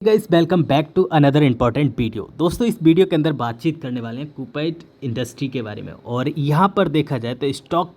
Guys welcome back to another important video. दोस्तों इस video के अंदर बातचीत करने वाले हैं कुपैट इंडस्ट्री के बारे में। और यहाँ पर देखा जाए तो स्टॉक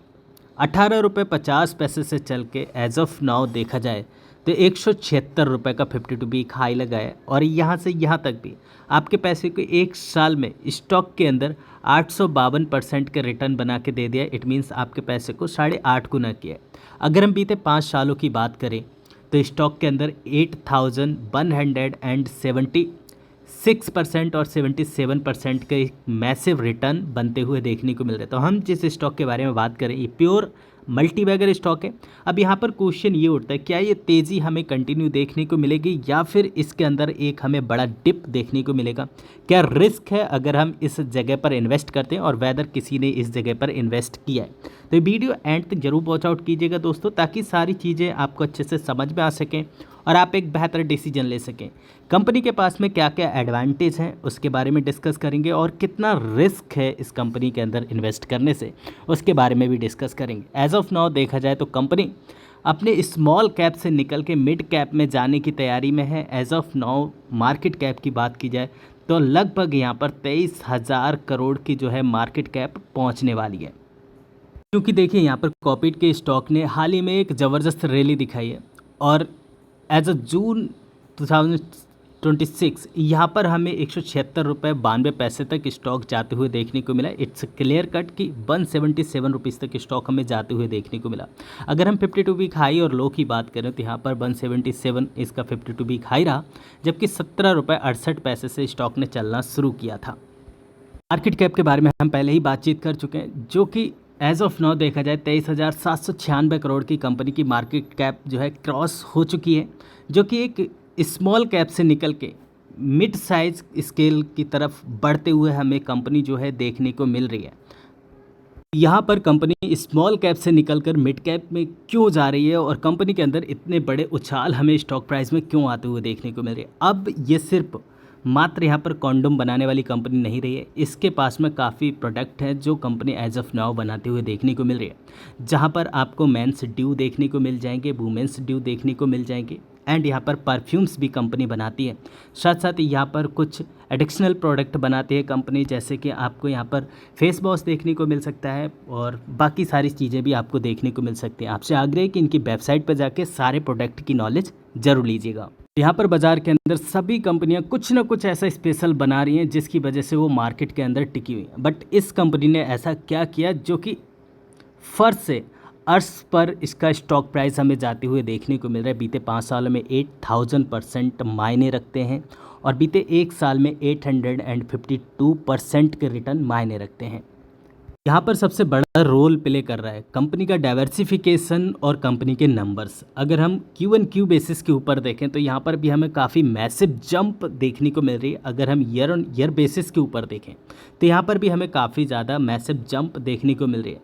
18 रुपये 50 पैसे से चल के एज ऑफ नाउ देखा जाए तो 176 रुपये का 52 वीक हाई लगा है। और यहाँ से यहाँ तक भी आपके पैसे को एक साल में स्टॉक के अंदर 852% के रिटर्न बना के दे दिया। इट मीन्स आपके पैसे को 8.5 गुना किया है। अगर हम बीते 5 सालों की बात करें तो स्टॉक के अंदर 8176% और 77% के मैसिव रिटर्न बनते हुए देखने को मिल रहे हैं। तो हम जिस स्टॉक के बारे में बात करें ये प्योर मल्टीबैगर स्टॉक है। अब यहाँ पर क्वेश्चन ये उठता है, क्या ये तेज़ी हमें कंटिन्यू देखने को मिलेगी या फिर इसके अंदर एक हमें बड़ा डिप देखने को मिलेगा? क्या रिस्क है अगर हम इस जगह पर इन्वेस्ट करते हैं और वेदर किसी ने इस जगह पर इन्वेस्ट किया है? तो ये वीडियो एंड तक जरूर वॉच आउट कीजिएगा दोस्तों, ताकि सारी चीज़ें आपको अच्छे से समझ में आ सकें और आप एक बेहतर डिसीजन ले सकें। कंपनी के पास में क्या क्या एडवांटेज हैं उसके बारे में डिस्कस करेंगे, और कितना रिस्क है इस कंपनी के अंदर इन्वेस्ट करने से उसके बारे में भी डिस्कस करेंगे। एज ऑफ नाउ देखा जाए तो कंपनी अपने स्मॉल कैप से निकल के मिड कैप में जाने की तैयारी में है। As of now market cap की बात की जाए तो लगभग यहाँ पर 23,000 करोड़ की जो है मार्केट कैप पहुँचने वाली है। क्योंकि देखिए यहाँ पर कॉपीट के स्टॉक ने हाल ही में एक ज़बरदस्त रैली दिखाई है, और एज अ जून 2026 यहाँ पर हमें 176 रुपये 92 पैसे तक स्टॉक जाते हुए देखने को मिला। इट्स क्लियर कट कि 177 रुपीज़ तक स्टॉक हमें जाते हुए देखने को मिला। अगर हम 52 वीक हाई और लो की बात करें तो यहाँ पर 177 इसका 52 वीक हाई रहा, जबकि 17 रुपये 68 पैसे से स्टॉक ने चलना शुरू किया था। मार्केट कैप के बारे में हम पहले ही बातचीत कर चुके हैं, जो कि एज ऑफ नाउ देखा जाए 23,796 करोड़ की कंपनी की मार्केट कैप जो है क्रॉस हो चुकी है, जो कि एक स्मॉल कैप से निकल के मिड साइज स्केल की तरफ बढ़ते हुए हमें कंपनी जो है देखने को मिल रही है। यहाँ पर कंपनी स्मॉल कैप से निकलकर मिड कैप में क्यों जा रही है और कंपनी के अंदर इतने बड़े उछाल हमें स्टॉक प्राइस में क्यों आते हुए देखने को मिल रहे हैं? अब ये सिर्फ मात्र यहाँ पर कॉन्डोम बनाने वाली कंपनी नहीं रही है, इसके पास में काफ़ी प्रोडक्ट है जो कंपनी एज ऑफ नाउ बनाते हुए देखने को मिल रही है, जहाँ पर आपको मेंस ड्यू देखने को मिल जाएंगे, वुमेंस ड्यू देखने को मिल जाएंगे, एंड यहाँ पर परफ्यूम्स भी कंपनी बनाती है। साथ साथ यहाँ पर कुछ एडिशनल प्रोडक्ट बनाती है कंपनी, जैसे कि आपको यहाँ पर फेस वॉश देखने को मिल सकता है और बाकी सारी चीज़ें भी आपको देखने को मिल सकती हैं। आपसे आग्रह है कि इनकी वेबसाइट पर जाके सारे प्रोडक्ट की नॉलेज ज़रूर लीजिएगा। यहाँ पर बाज़ार के अंदर सभी कंपनियाँ कुछ ना कुछ ऐसा स्पेशल बना रही हैं जिसकी वजह से वो मार्केट के अंदर टिकी हुई हैं। बट इस कंपनी ने ऐसा क्या किया जो कि फर्श से अर्श पर इसका स्टॉक प्राइस हमें जाते हुए देखने को मिल रहा है। बीते 5 सालों में 8000% मायने रखते हैं, और बीते एक साल में 852% के रिटर्न मायने रखते हैं। यहाँ पर सबसे बड़ा रोल प्ले कर रहा है कंपनी का डाइवर्सिफिकेशन और कंपनी के नंबर्स। अगर हम Q&Q बेसिस के ऊपर देखें तो यहाँ पर भी हमें काफ़ी मैसिव जंप देखने को मिल रही है। अगर हम ईयर ऑन ईयर बेसिस के ऊपर देखें तो यहाँ पर भी हमें काफ़ी ज़्यादा मैसिव जंप देखने को मिल रही है।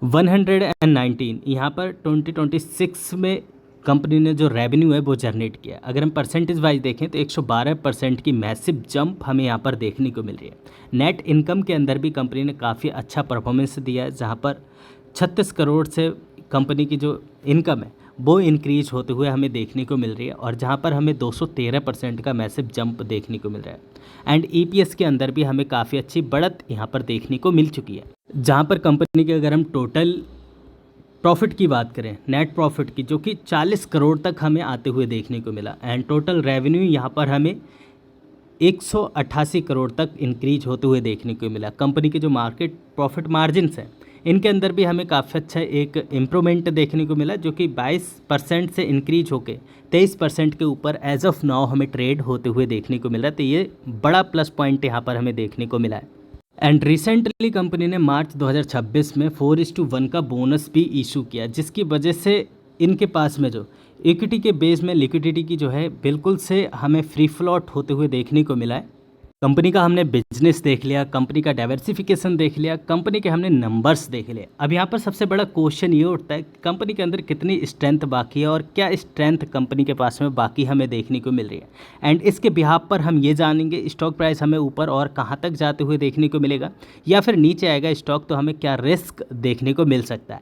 119 यहाँ पर 2026 में कंपनी ने जो रेवेन्यू है वो जनरेट किया। अगर हम परसेंटेज वाइज देखें तो 112% की मैसिव जंप हमें यहाँ पर देखने को मिल रही है। नेट इनकम के अंदर भी कंपनी ने काफ़ी अच्छा परफॉर्मेंस दिया है, जहाँ पर 36 करोड़ से कंपनी की जो इनकम है वो इंक्रीज होते हुए हमें देखने को मिल रही है, और जहाँ पर हमें 213% का मैसिव जंप देखने को मिल रहा है। एंड EPS के अंदर भी हमें काफ़ी अच्छी बढ़त यहाँ पर देखने को मिल चुकी है, जहाँ पर कंपनी के अगर हम टोटल प्रॉफिट की बात करें, नेट प्रॉफिट की, जो कि 40 करोड़ तक हमें आते हुए देखने को मिला, एंड टोटल रेवेन्यू यहाँ पर हमें 188 करोड़ तक इंक्रीज होते हुए देखने को मिला। कंपनी के जो मार्केट प्रॉफिट मार्जिन्स हैं इनके अंदर भी हमें काफ़ी अच्छा एक इम्प्रूवमेंट देखने को मिला, जो कि 22% से इंक्रीज होकर 23% के ऊपर एज ऑफ नाउ हमें ट्रेड होते हुए देखने को मिला। तो ये बड़ा प्लस पॉइंट यहाँ पर हमें देखने को मिला है। एंड रिसेंटली कंपनी ने मार्च 2026 में 4:1 का बोनस भी इशू किया, जिसकी वजह से इनके पास में जो इक्विटी के बेस में लिक्विडिटी की जो है बिल्कुल से हमें फ्री फ्लोट होते हुए देखने को मिला है। कंपनी का हमने बिजनेस देख लिया, कंपनी का डाइवर्सिफिकेशन देख लिया, कंपनी के हमने नंबर्स देख लिए। अब यहाँ पर सबसे बड़ा क्वेश्चन ये उठता है कंपनी के अंदर कितनी स्ट्रेंथ बाकी है और क्या स्ट्रेंथ कंपनी के पास में बाकी हमें देखने को मिल रही है। एंड इसके बिहाफ पर हम ये जानेंगे स्टॉक प्राइस हमें ऊपर और कहाँ तक जाते हुए देखने को मिलेगा, या फिर नीचे आएगा स्टॉक तो हमें क्या रिस्क देखने को मिल सकता है।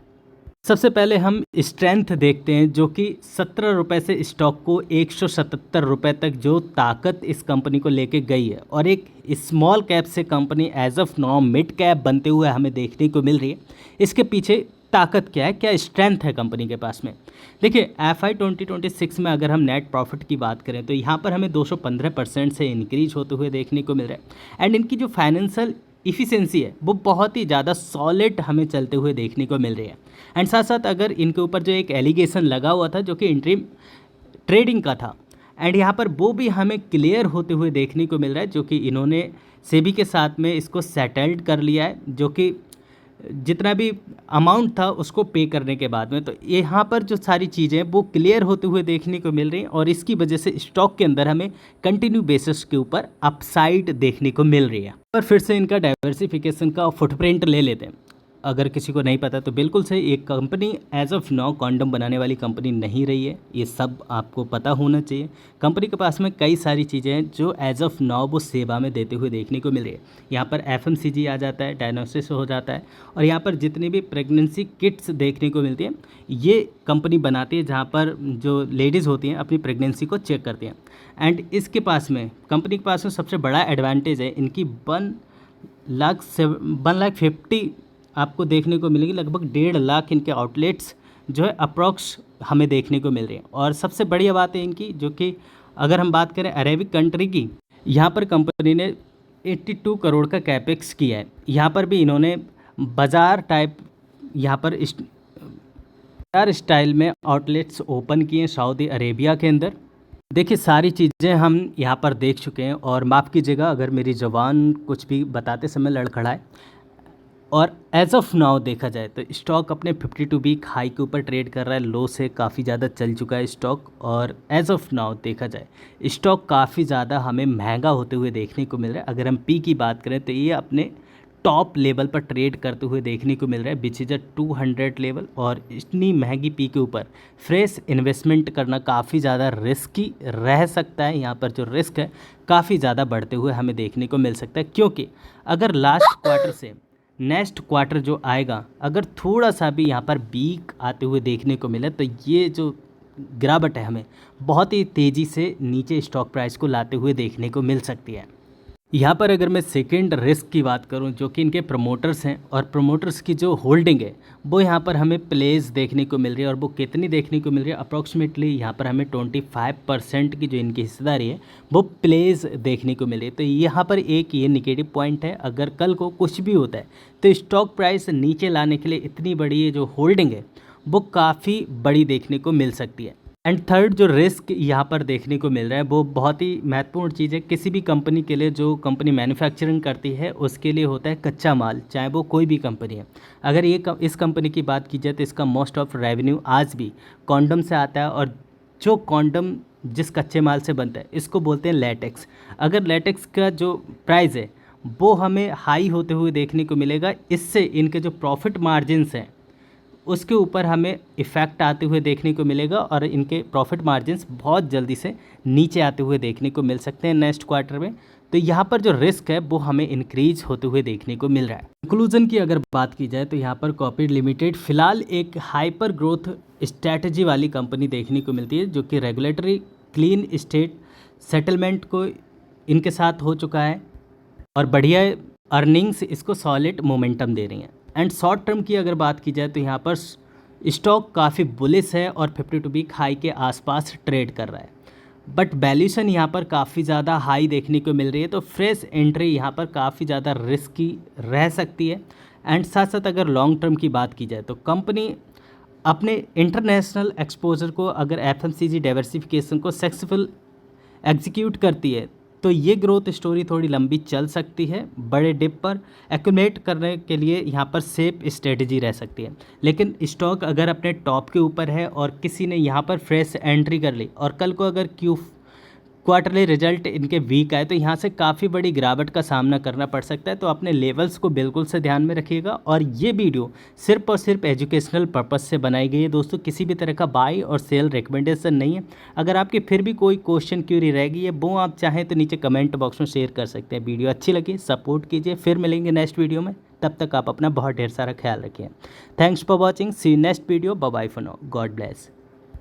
सबसे पहले हम स्ट्रेंथ देखते हैं, जो कि 17 रुपये से स्टॉक को 177 रुपये तक जो ताकत इस कंपनी को लेके गई है, और एक स्मॉल कैप से company as of now mid cap बनते हुए हमें देखने को मिल रही है। इसके पीछे ताकत क्या है, क्या स्ट्रेंथ है कंपनी के पास में। देखिए FY 2026 में अगर हम नेट प्रॉफिट की बात करें तो यहाँ पर हमें 215% से इंक्रीज होते हुए देखने को मिल रहा है। एंड इनकी जो फाइनेंशियल इफ़िशेंसी है वो बहुत ही ज़्यादा सॉलिड हमें चलते हुए देखने को मिल रही है। एंड साथ साथ अगर इनके ऊपर जो एक एलिगेशन लगा हुआ था जो कि इंट्रीम ट्रेडिंग का था, एंड यहाँ पर वो भी हमें क्लियर होते हुए देखने को मिल रहा है, जो कि इन्होंने सेबी के साथ में इसको सेटल्ड कर लिया है, जो कि जितना भी अमाउंट था उसको पे करने के बाद में। तो यहाँ पर जो सारी चीज़ें वो क्लियर होते हुए देखने को मिल रही हैं, और इसकी वजह से स्टॉक के अंदर हमें कंटिन्यू बेसिस के ऊपर अपसाइड देखने को मिल रही है। पर फिर से इनका डाइवर्सिफिकेशन का फुटप्रिंट ले लेते हैं। अगर किसी को नहीं पता तो बिल्कुल से एक company as of now condom बनाने वाली कंपनी नहीं रही है, ये सब आपको पता होना चाहिए। कंपनी के पास में कई सारी चीज़ें हैं जो एज ऑफ नाउ वो सेवा में देते हुए देखने को मिल रही है। यहाँ पर FMCG आ जाता है, डायग्नोसिस हो जाता है, और यहाँ पर जितनी भी प्रेगनेंसी किट्स देखने को मिलती हैं ये कंपनी बनाती है, जहाँ पर जो लेडीज़ होती हैं अपनी प्रेगनेंसी को चेक करती हैं। एंड इसके पास में कंपनी के पास में सबसे बड़ा एडवांटेज है इनकी 1,50,000 आपको देखने को मिलेगी, लगभग 1.5 लाख इनके आउटलेट्स जो है अप्रॉक्स हमें देखने को मिल रहे हैं। और सबसे बढ़िया बात है इनकी, जो कि अगर हम बात करें अरेबिक कंट्री की, यहाँ पर कंपनी ने 82 करोड़ का कैपेक्स किया है। यहाँ पर भी इन्होंने बाज़ार टाइप यहाँ पर बाज़ार स्टाइल में आउटलेट्स ओपन किए हैं सऊदी अरेबिया के अंदर। देखिए सारी चीज़ें हम यहाँ पर देख चुके हैं, और माफ़ कीजिएगा अगर मेरी ज़ुबान कुछ भी बताते समय लड़खड़ाए। और एज ऑफ नाउ देखा जाए तो स्टॉक अपने 52 वीक हाई के ऊपर ट्रेड कर रहा है, लो से काफ़ी ज़्यादा चल चुका है स्टॉक। और एज ऑफ नाउ देखा जाए स्टॉक काफ़ी ज़्यादा हमें महंगा होते हुए देखने को मिल रहा है। अगर हम पी की बात करें तो ये अपने टॉप लेवल पर ट्रेड करते हुए देखने को मिल रहा है, विच इज़ 200 लेवल। और इतनी महंगी पी के ऊपर फ्रेश इन्वेस्टमेंट करना काफ़ी ज़्यादा रिस्की रह सकता है। यहाँ पर जो रिस्क है काफ़ी ज़्यादा बढ़ते हुए हमें देखने को मिल सकता है, क्योंकि अगर लास्ट क्वार्टर से नेक्स्ट क्वार्टर जो आएगा अगर थोड़ा सा भी यहाँ पर वीक आते हुए देखने को मिले तो ये जो गिरावट है हमें बहुत ही तेज़ी से नीचे स्टॉक प्राइस को लाते हुए देखने को मिल सकती है। यहाँ पर अगर मैं सेकंड रिस्क की बात करूँ, जो कि इनके प्रमोटर्स हैं, और प्रमोटर्स की जो होल्डिंग है वो यहाँ पर हमें प्लेस देखने को मिल रही है। और वो कितनी देखने को मिल रही है, अप्रॉक्सीमेटली यहाँ पर हमें 25% की जो इनकी हिस्सेदारी है वो प्लेस देखने को मिल रही है। तो यहाँ पर एक ये निगेटिव पॉइंट है, अगर कल को कुछ भी होता है तो स्टॉक प्राइस नीचे लाने के लिए इतनी बड़ी ये जो होल्डिंग है वो काफ़ी बड़ी देखने को मिल सकती है। एंड थर्ड जो रिस्क यहाँ पर देखने को मिल रहा है वो बहुत ही महत्वपूर्ण चीज़ है किसी भी कंपनी के लिए। जो कंपनी मैन्युफैक्चरिंग करती है उसके लिए होता है कच्चा माल, चाहे वो कोई भी कंपनी है। अगर इस कंपनी की बात की जाए तो इसका मोस्ट ऑफ रेवेन्यू आज भी कॉन्डम से आता है, और जो कॉन्डम जिस कच्चे माल से बनता है इसको बोलते हैं लेटेक्स। अगर लेटेक्स का जो प्राइस है वो हमें हाई होते हुए देखने को मिलेगा, इससे इनके जो प्रॉफिट मार्जिन्स हैं उसके ऊपर हमें इफ़ेक्ट आते हुए देखने को मिलेगा, और इनके प्रॉफिट मार्जिन्स बहुत जल्दी से नीचे आते हुए देखने को मिल सकते हैं नेक्स्ट क्वार्टर में। तो यहाँ पर जो रिस्क है वो हमें इंक्रीज होते हुए देखने को मिल रहा है। कंक्लूजन की अगर बात की जाए तो यहाँ पर कॉर्पोरेट लिमिटेड फ़िलहाल एक हाइपर ग्रोथ स्ट्रैटेजी वाली कंपनी देखने को मिलती है, जो कि रेगुलेटरी क्लीन स्टेट सेटलमेंट को इनके साथ हो चुका है, और बढ़िया अर्निंग्स इसको सॉलिड मोमेंटम दे रही हैं। एंड शॉर्ट टर्म की अगर बात की जाए तो यहाँ पर स्टॉक काफ़ी बुलिश है और 52 वीक हाई के आसपास ट्रेड कर रहा है, बट वैल्यूशन यहाँ पर काफ़ी ज़्यादा हाई देखने को मिल रही है। तो फ्रेश एंट्री यहाँ पर काफ़ी ज़्यादा रिस्की रह सकती है। एंड साथ साथ अगर लॉन्ग टर्म की बात की जाए तो कंपनी अपने इंटरनेशनल एक्सपोजर को अगर FMCG डाइवर्सिफिकेशन को सक्सेसफुल एग्जीक्यूट करती है तो ये ग्रोथ स्टोरी थोड़ी लंबी चल सकती है। बड़े डिप पर एक्यूमुलेट करने के लिए यहाँ पर सेफ स्ट्रेटजी रह सकती है, लेकिन स्टॉक अगर अपने टॉप के ऊपर है और किसी ने यहाँ पर फ्रेश एंट्री कर ली और कल को अगर क्वार्टरली रिजल्ट इनके वीक आए तो यहाँ से काफ़ी बड़ी गिरावट का सामना करना पड़ सकता है। तो अपने लेवल्स को बिल्कुल से ध्यान में रखिएगा। और ये वीडियो सिर्फ और सिर्फ एजुकेशनल पर्पस से बनाई गई है दोस्तों, किसी भी तरह का बाई और सेल रिकमेंडेशन नहीं है। अगर आपकी फिर भी कोई क्वेश्चन क्यूरी रह गई है वो आप चाहें तो नीचे कमेंट बॉक्स में शेयर कर सकते हैं। वीडियो अच्छी लगी सपोर्ट कीजिए, फिर मिलेंगे नेक्स्ट वीडियो में। तब तक आप अपना बहुत ढेर सारा ख्याल रखिए। Thanks for watching, see you next video, bye bye for now, God bless.